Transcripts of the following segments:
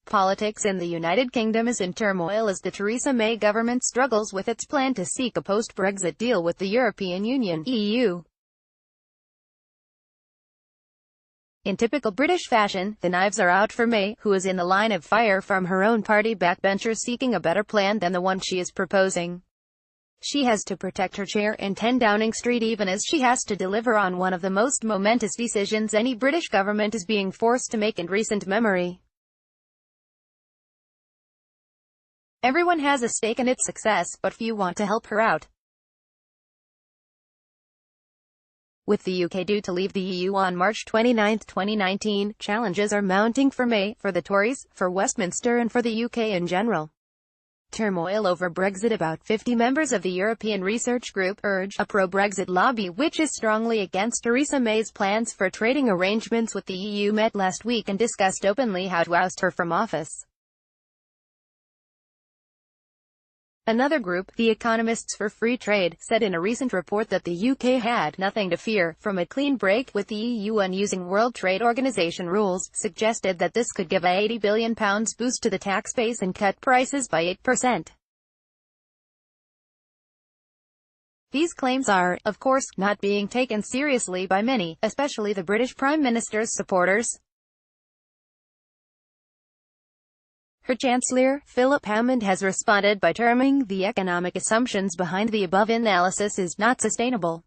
Politics in the United Kingdom is in turmoil as the Theresa May government struggles with its plan to seek a post-Brexit deal with the European Union (EU). In typical British fashion, the knives are out for May, who is in the line of fire from her own party backbenchers seeking a better plan than the one she is proposing. She has to protect her chair in 10 Downing Street even as she has to deliver on one of the most momentous decisions any British government is being forced to make in recent memory. Everyone has a stake in its success, but few want to help her out. With the UK due to leave the EU on March 29, 2019, challenges are mounting for May, for the Tories, for Westminster and for the UK in general. Turmoil over Brexit. About 50 members of the European Research Group urge a pro-Brexit lobby which is strongly against Theresa May's plans for trading arrangements with the EU met last week and discussed openly how to oust her from office. Another group, the Economists for Free Trade, said in a recent report that the UK had nothing to fear from a clean break with the EU and using World Trade Organization rules, suggested that this could give a £80 billion boost to the tax base and cut prices by 8%. These claims are, of course, not being taken seriously by many, especially the British Prime Minister's supporters. Her Chancellor, Philip Hammond, has responded by terming the economic assumptions behind the above analysis is not sustainable.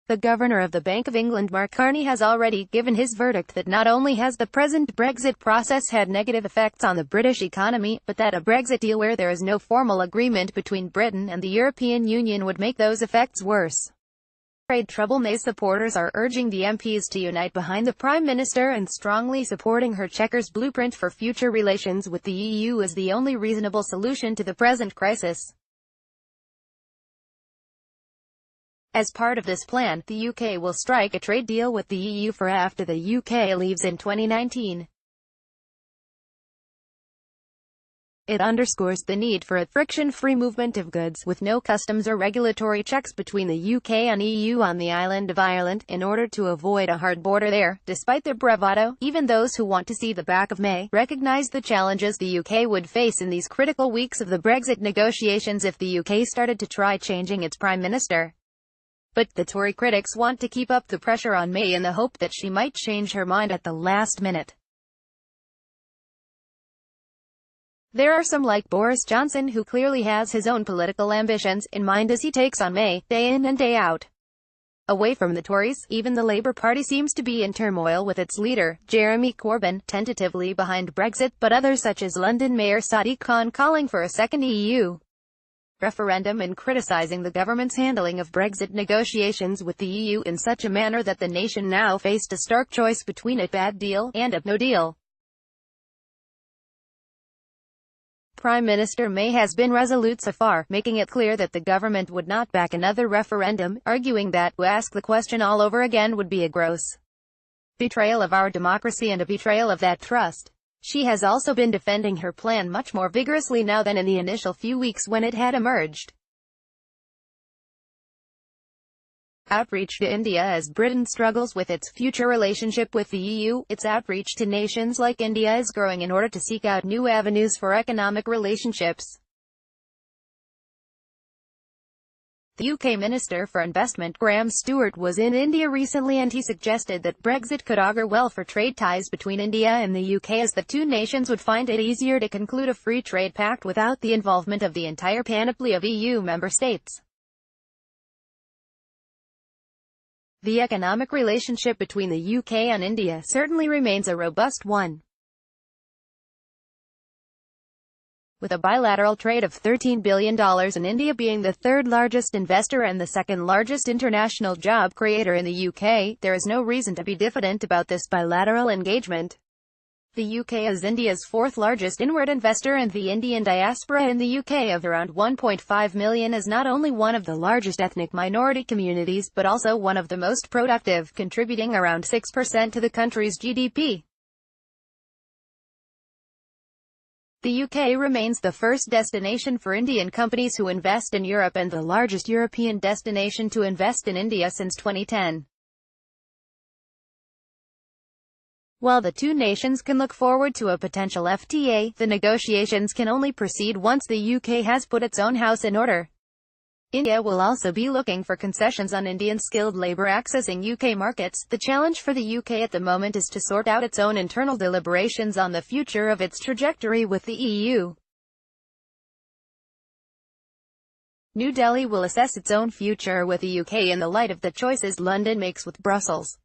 The Governor of the Bank of England, Mark Carney, has already given his verdict that not only has the present Brexit process had negative effects on the British economy, but that a Brexit deal where there is no formal agreement between Britain and the European Union would make those effects worse. Trade trouble. May's supporters are urging the MPs to unite behind the Prime Minister and strongly supporting her Chequers blueprint for future relations with the EU as the only reasonable solution to the present crisis. As part of this plan, the UK will strike a trade deal with the EU for after the UK leaves in 2019. It underscores the need for a friction-free movement of goods, with no customs or regulatory checks between the UK and EU on the island of Ireland, in order to avoid a hard border there. Despite their bravado, even those who want to see the back of May recognise the challenges the UK would face in these critical weeks of the Brexit negotiations if the UK started to try changing its Prime Minister. But the Tory critics want to keep up the pressure on May in the hope that she might change her mind at the last minute. There are some like Boris Johnson who clearly has his own political ambitions in mind as he takes on May, day in and day out. Away from the Tories, even the Labour Party seems to be in turmoil with its leader, Jeremy Corbyn, tentatively behind Brexit, but others such as London Mayor Sadiq Khan calling for a second EU referendum and criticising the government's handling of Brexit negotiations with the EU in such a manner that the nation now faced a stark choice between a bad deal and a no deal. Prime Minister May has been resolute so far, making it clear that the government would not back another referendum, arguing that to ask the question all over again would be a gross betrayal of our democracy and a betrayal of that trust. She has also been defending her plan much more vigorously now than in the initial few weeks when it had emerged. Outreach to India. As Britain struggles with its future relationship with the EU, its outreach to nations like India is growing in order to seek out new avenues for economic relationships. The UK Minister for Investment, Graham Stewart, was in India recently and he suggested that Brexit could augur well for trade ties between India and the UK as the two nations would find it easier to conclude a free trade pact without the involvement of the entire panoply of EU member states. The economic relationship between the UK and India certainly remains a robust one. With a bilateral trade of $13 billion and India being the third largest investor and the second largest international job creator in the UK, there is no reason to be diffident about this bilateral engagement. The UK is India's fourth largest inward investor and the Indian diaspora in the UK of around 1.5 million is not only one of the largest ethnic minority communities but also one of the most productive, contributing around 6% to the country's GDP. The UK remains the first destination for Indian companies who invest in Europe and the largest European destination to invest in India since 2010. While the two nations can look forward to a potential FTA, the negotiations can only proceed once the UK has put its own house in order. India will also be looking for concessions on Indian skilled labour accessing UK markets. The challenge for the UK at the moment is to sort out its own internal deliberations on the future of its trajectory with the EU. New Delhi will assess its own future with the UK in the light of the choices London makes with Brussels.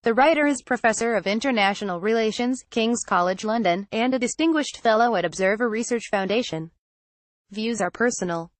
The writer is Professor of International Relations, King's College London, and a Distinguished Fellow at Observer Research Foundation. Views are personal.